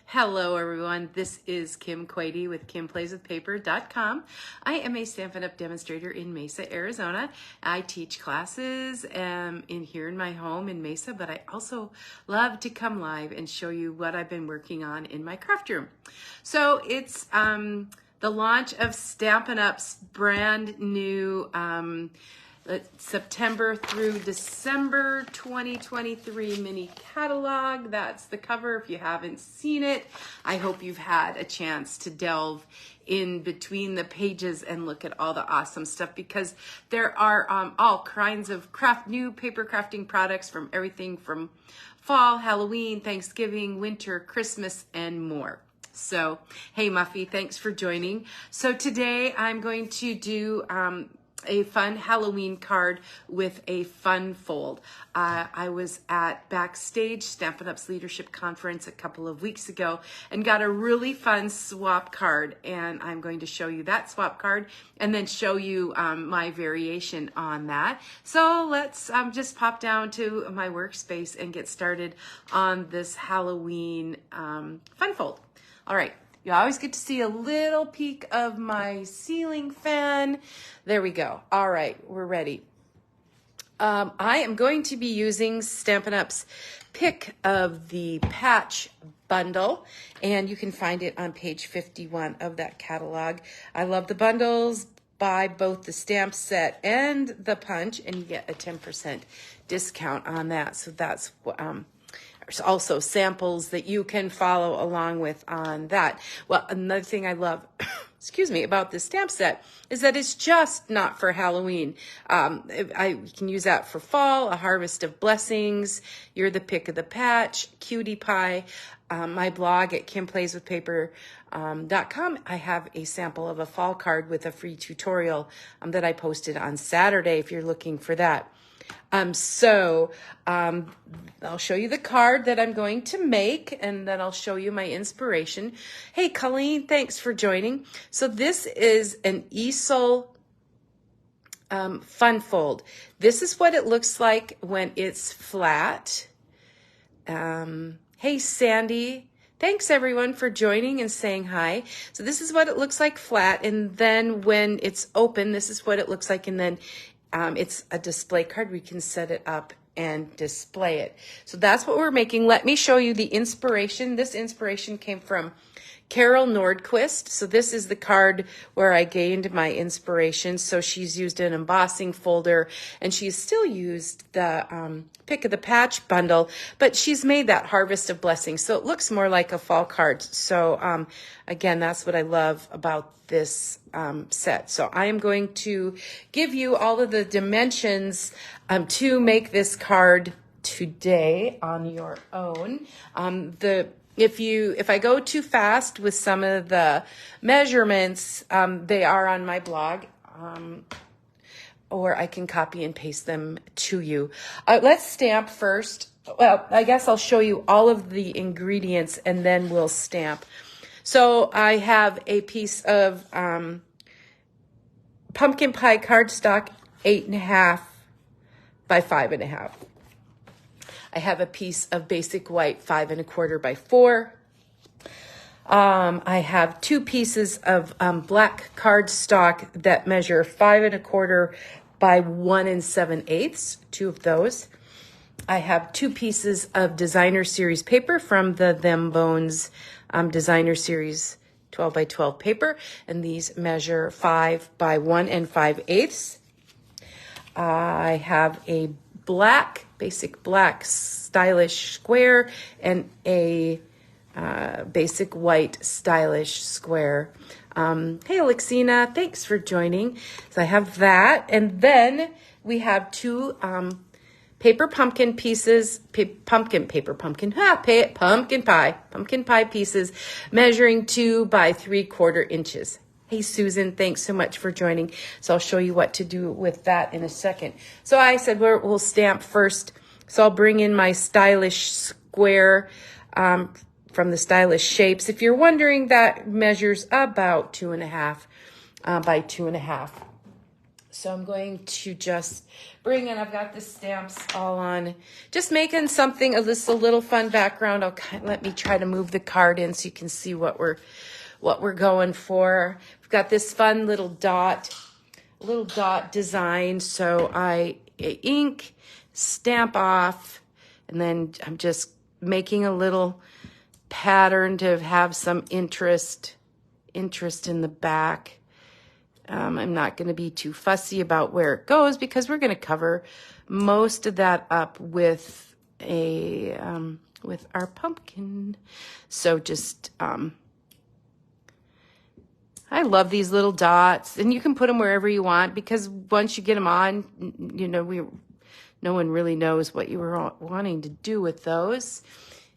Hello everyone, this is Kim Quady with KimPlaysWithPaper.com. I am a Stampin' Up! Demonstrator in Mesa, Arizona. I teach classes here in my home in Mesa, but I also love to come live and show you what I've been working on in my craft room. So it's the launch of Stampin' Up's brand new September through December 2023 mini catalog. That's the cover. If you haven't seen it, I hope you've had a chance to delve in between the pages and look at all the awesome stuff, because there are all kinds of new paper crafting products from everything from fall, Halloween, Thanksgiving, winter, Christmas, and more. So, hey Muffy, thanks for joining. So today I'm going to do a fun Halloween card with a fun fold. I was at Backstage, Stampin' Up's Leadership Conference a couple of weeks ago and got a really fun swap card, and I'm going to show you that swap card and then show you my variation on that. So let's just pop down to my workspace and get started on this Halloween fun fold. All right. You always get to see a little peek of my ceiling fan. There we go. All right, we're ready. I am going to be using Stampin' Up's pick of the patch bundle, and you can find it on page 51 of that catalog. I love the bundles. Buy both the stamp set and the punch, and you get a 10% discount on that. So that's what there's also samples that you can follow along with on that. Well, another thing I love, excuse me, about this stamp set is that it's just not for Halloween. I can use that for fall, a harvest of blessings, you're the pick of the patch, cutie pie. My blog at KimPlaysWithPaper.com, I have a sample of a fall card with a free tutorial that I posted on Saturday if you're looking for that. I'll show you the card that I'm going to make, and then I'll show you my inspiration. Hey, Colleen, thanks for joining. So this is an Easel fun fold. This is what it looks like when it's flat. Hey, Sandy. Thanks, everyone, for joining and saying hi. So this is what it looks like flat, and then when it's open, this is what it looks like, and then it's a display card. We can set it up and display it. So that's what we're making. Let me show you the inspiration. This inspiration came from Carol Nordquist. So this is the card where I gained my inspiration. So she's used an embossing folder, and she's still used the pick of the patch bundle, but she's made that harvest of blessings. So it looks more like a fall card. So again, that's what I love about this set. So I am going to give you all of the dimensions to make this card today on your own. If I go too fast with some of the measurements, they are on my blog, or I can copy and paste them to you. Let's stamp first. Well, I guess I'll show you all of the ingredients and then we'll stamp. So I have a piece of pumpkin pie cardstock, 8.5 by 5.5. I have a piece of basic white, 5 1/4 by 4. I have 2 pieces of black cardstock that measure 5 1/4 by 1 7/8. 2 of those. I have 2 pieces of designer series paper from the Them Bones designer series 12 by 12 paper, and these measure 5 by 1 5/8. I have a basic black stylish square and a basic white stylish square. Hey, Alexina, thanks for joining. So I have that, and then we have 2 paper pumpkin pieces, pumpkin pie pieces measuring 2 by 3/4 inches. Hey, Susan, thanks so much for joining. So I'll show you what to do with that in a second. So I said we'll stamp first. So I'll bring in my stylish square from the Stylish Shapes. If you're wondering, that measures about 2.5 by 2.5. So I'm going to just bring in, I've got the stamps all on, just making something, just a little fun background. Let me try to move the card in so you can see what we're going for. We've got this fun little dot design. So I ink, stamp off, and then I'm just making a little pattern to have some interest in the back. I'm not going to be too fussy about where it goes because we're going to cover most of that up with with our pumpkin. So just I love these little dots, and you can put them wherever you want because once you get them on, you know, no one really knows what you were wanting to do with those.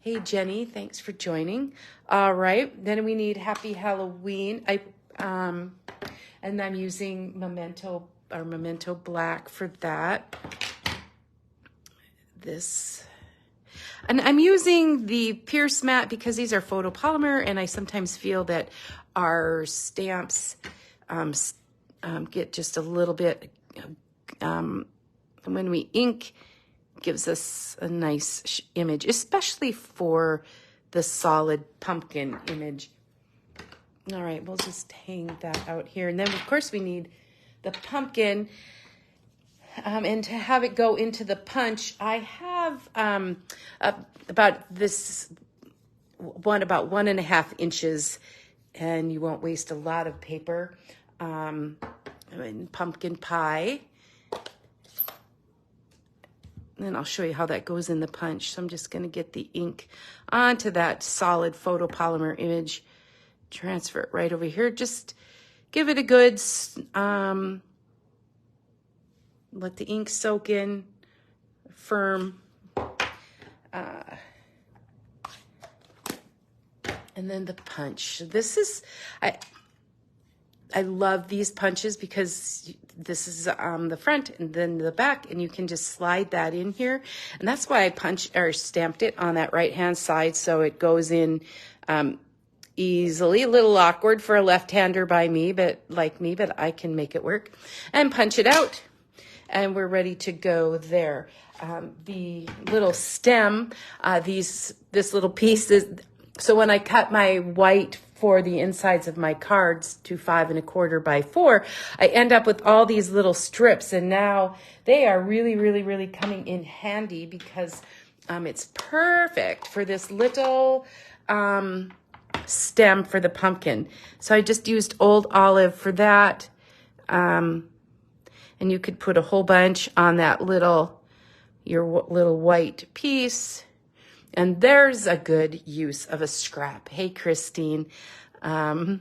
Hey Jenny, thanks for joining. All right, then we need Happy Halloween. And I'm using Memento Black for that. And I'm using the Pierce Matte because these are photopolymer, and I sometimes feel that our stamps get just a little bit, when we ink, gives us a nice image, especially for the solid pumpkin image. All right, we'll just hang that out here. And then, of course, we need the pumpkin. And to have it go into the punch, I have about 1.5 inches, and you won't waste a lot of paper. Pumpkin pie. And then I'll show you how that goes in the punch. So I'm just going to get the ink onto that solid photopolymer image. Transfer it right over here. Just give it a good, let the ink soak in, firm. And then the punch. This is, I love these punches because this is the front and then the back, and you can just slide that in here. And that's why I stamped it on that right-hand side so it goes in easily. A little awkward for a left-hander like me, but I can make it work. And punch it out, and we're ready to go there. The little stem, this little piece is, so when I cut my white for the insides of my cards to 5 1/4 by 4, I end up with all these little strips, and now they are really, really, really coming in handy because it's perfect for this little stem for the pumpkin. So I just used old olive for that. And you could put a whole bunch on that your little white piece. And there's a good use of a scrap. Hey, Christine. I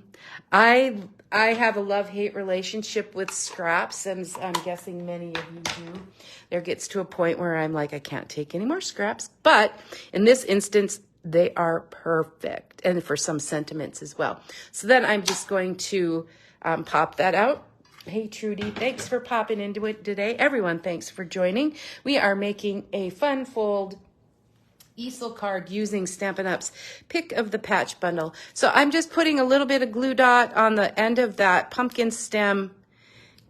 have a love-hate relationship with scraps, and I'm guessing many of you do. There gets to a point where I'm like, I can't take any more scraps. But in this instance, they are perfect, and for some sentiments as well. So then I'm just going to pop that out. Hey, Trudy, thanks for popping into it today. Everyone, thanks for joining. We are making a fun fold Easel card using Stampin' Up's Pick of the Patch bundle. So I'm just putting a little bit of glue dot on the end of that pumpkin stem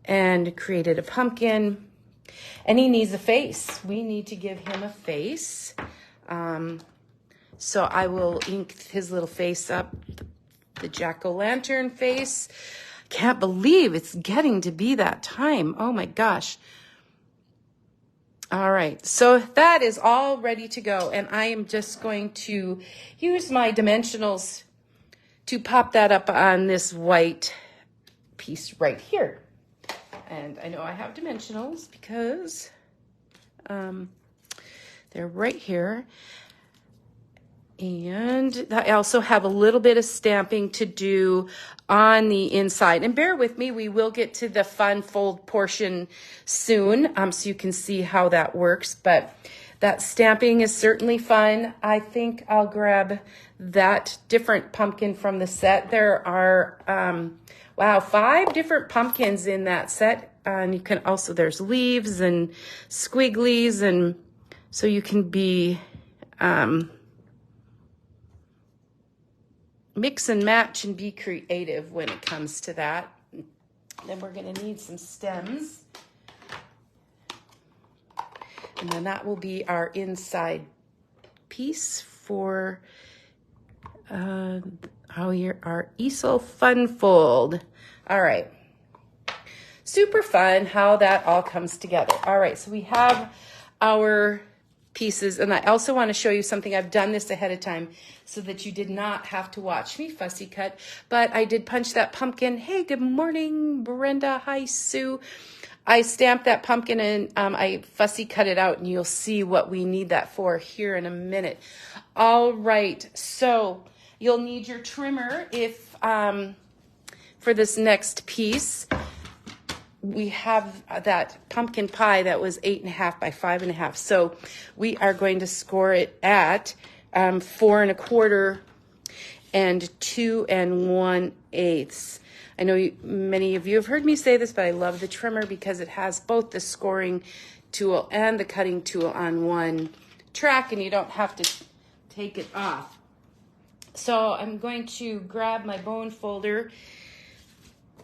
and created a pumpkin. And he needs a face. We need to give him a face. So I will ink his little face up, the jack-o'-lantern face. Can't believe it's getting to be that time. Oh my gosh. All right, so that is all ready to go, and I am just going to use my dimensionals to pop that up on this white piece right here. And I know I have dimensionals because they're right here. And I also have a little bit of stamping to do on the inside. And bear with me, we will get to the fun fold portion soon, so you can see how that works. But that stamping is certainly fun. I think I'll grab that different pumpkin from the set. There are, 5 different pumpkins in that set. And you can also, there's leaves and squigglies, and so you can be... mix and match and be creative when it comes to that. Then we're going to need some stems. And then that will be our inside piece for our Easel Fun Fold. All right. Super fun how that all comes together. All right, so we have our pieces, and I also want to show you something. I've done this ahead of time so that you did not have to watch me fussy cut, but I did punch that pumpkin. Hey, good morning, Brenda. Hi, Sue. I stamped that pumpkin and I fussy cut it out, and you'll see what we need that for here in a minute. All right, so you'll need your trimmer if for this next piece. We have that pumpkin pie that was 8.5 by 5.5. So we are going to score it at 4 1/4 and 2 1/8. I know many of you have heard me say this, but I love the trimmer because it has both the scoring tool and the cutting tool on one track, and you don't have to take it off. So I'm going to grab my bone folder.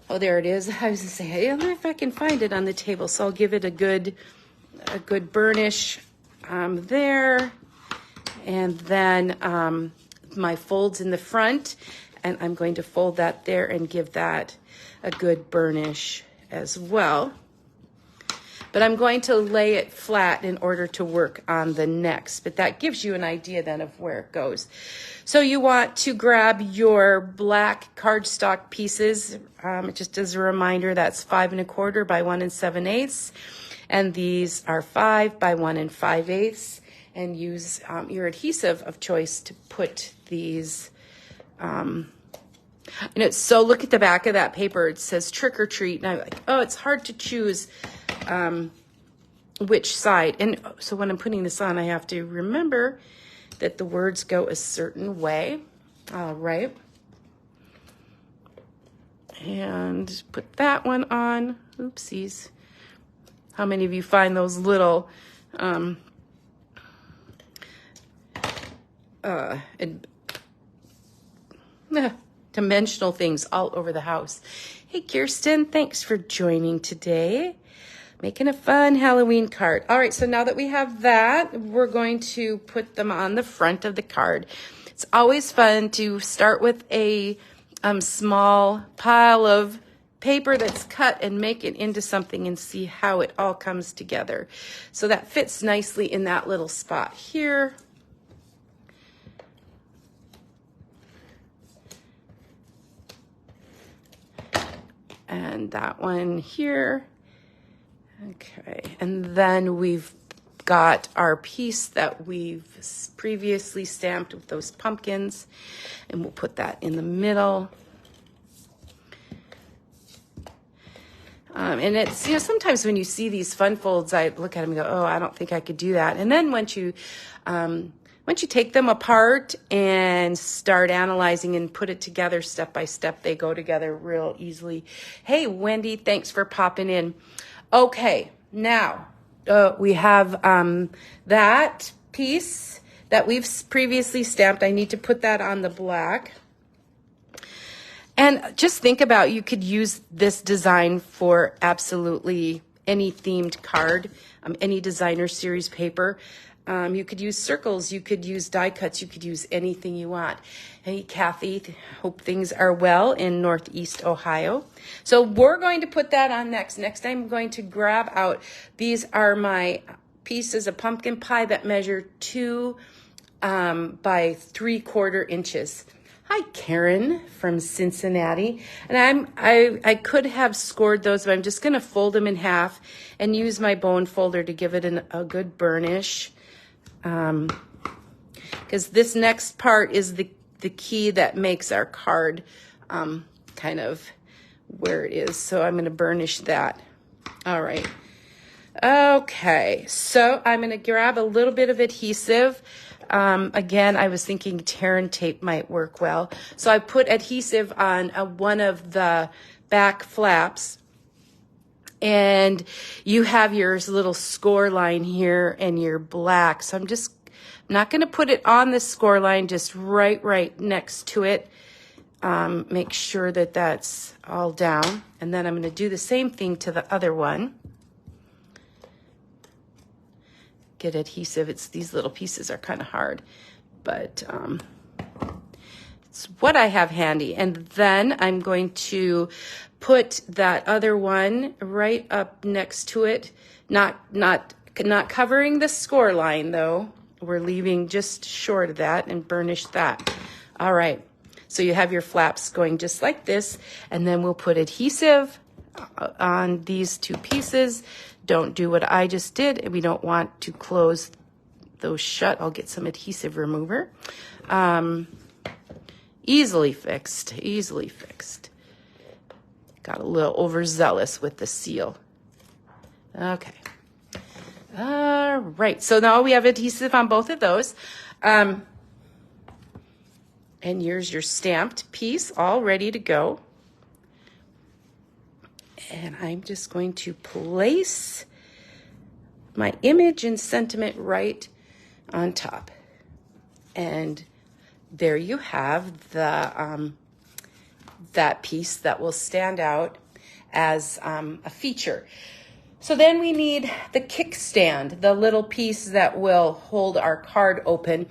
Oh, there it is. I was going to say, I don't know if I can find it on the table, so I'll give it a good burnish there. And then my folds in the front, and I'm going to fold that there and give that a good burnish as well. But I'm going to lay it flat in order to work on the next. But that gives you an idea then of where it goes. So you want to grab your black cardstock pieces. Just as a reminder, that's 5 1/4 by 1 7/8. And these are 5 by 1 5/8. And use your adhesive of choice to put these. So look at the back of that paper. It says trick or treat. And I'm like, oh, it's hard to choose which side. And so when I'm putting this on, I have to remember that the words go a certain way. All right. And put that one on. Oopsies. How many of you find those little dimensional things all over the house? Hey, Kirsten, thanks for joining today. Making a fun Halloween card. All right, so now that we have that, we're going to put them on the front of the card. It's always fun to start with a small pile of paper that's cut and make it into something and see how it all comes together. So that fits nicely in that little spot here. And that one here. Okay, and then we've got our piece that we've previously stamped with those pumpkins, and we'll put that in the middle. And it's, sometimes when you see these fun folds, I look at them and go, oh, I don't think I could do that. And then once you take them apart and start analyzing and put it together step by step, they go together real easily. Hey, Wendy, thanks for popping in. Okay, now we have that piece that we've previously stamped. I need to put that on the black. And just think about, you could use this design for absolutely any themed card, any designer series paper. You could use circles, you could use die cuts, you could use anything you want. Hey, Kathy, hope things are well in Northeast Ohio. So we're going to put that on next. Next, I'm going to grab out, these are my pieces of pumpkin pie that measure 2 by 3/4 inches. Hi, Karen from Cincinnati. And I could have scored those, but I'm just going to fold them in half and use my bone folder to give it a good burnish. Because this next part is the key that makes our card kind of where it is. So I'm going to burnish that. All right. Okay, so I'm going to grab a little bit of adhesive. Again, I was thinking tear and tape might work well. So I put adhesive on one of the back flaps. And you have your little score line here and your black. So I'm not going to put it on the score line, just right next to it. make sure that that's all down. And then I'm going to do the same thing to the other one. Get adhesive. These little pieces are kind of hard, but it's what I have handy. And then I'm going to put that other one right up next to it. Not covering the score line though. We're leaving just short of that and burnish that. All right. So you have your flaps going just like this, and then we'll put adhesive on these two pieces. Don't do what I just did. We don't want to close those shut. I'll get some adhesive remover. Easily fixed, easily fixed. Got a little overzealous with the seal. Okay. All right, so now we have adhesive on both of those. And here's your stamped piece all ready to go. And I'm just going to place my image and sentiment right on top. And there you have the that piece that will stand out as a feature. So then we need the kickstand, the little piece that will hold our card open.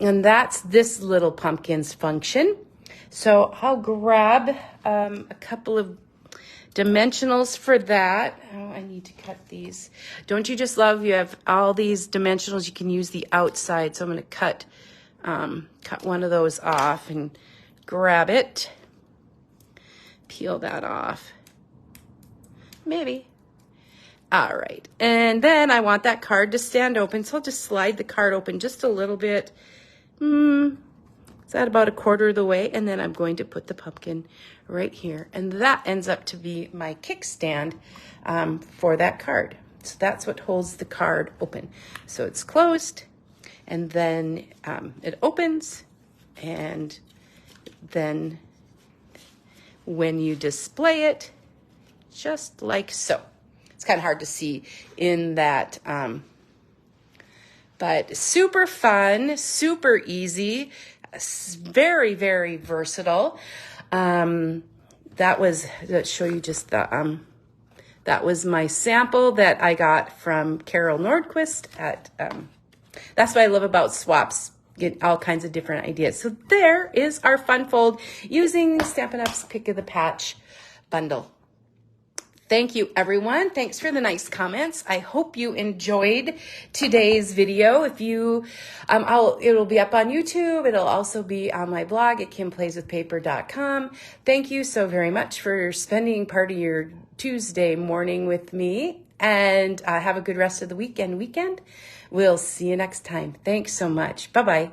And that's this little pumpkin's function. So I'll grab a couple of dimensionals for that. Oh, I need to cut these. Don't you just love you have all these dimensionals? You can use the outside. So I'm going to cut one of those off and grab it. Peel that off. Maybe. All right. And then I want that card to stand open. So I'll just slide the card open just a little bit. Is that about a quarter of the way? And then I'm going to put the pumpkin right here. And that ends up to be my kickstand for that card. So that's what holds the card open. So it's closed, and then it opens, and then when you display it, just like so. It's kind of hard to see in that, but super fun, super easy, very, very versatile. Let's show you just the, that was my sample that I got from Carol Nordquist at, that's what I love about swaps. Get all kinds of different ideas. So there is our fun fold using Stampin' Up's Pick of the Patch bundle. Thank you, everyone. Thanks for the nice comments. I hope you enjoyed today's video. If you, it'll be up on YouTube. It'll also be on my blog at kimplayswithpaper.com. Thank you so very much for spending part of your Tuesday morning with me, and have a good rest of the weekend. We'll see you next time. Thanks so much. Bye-bye.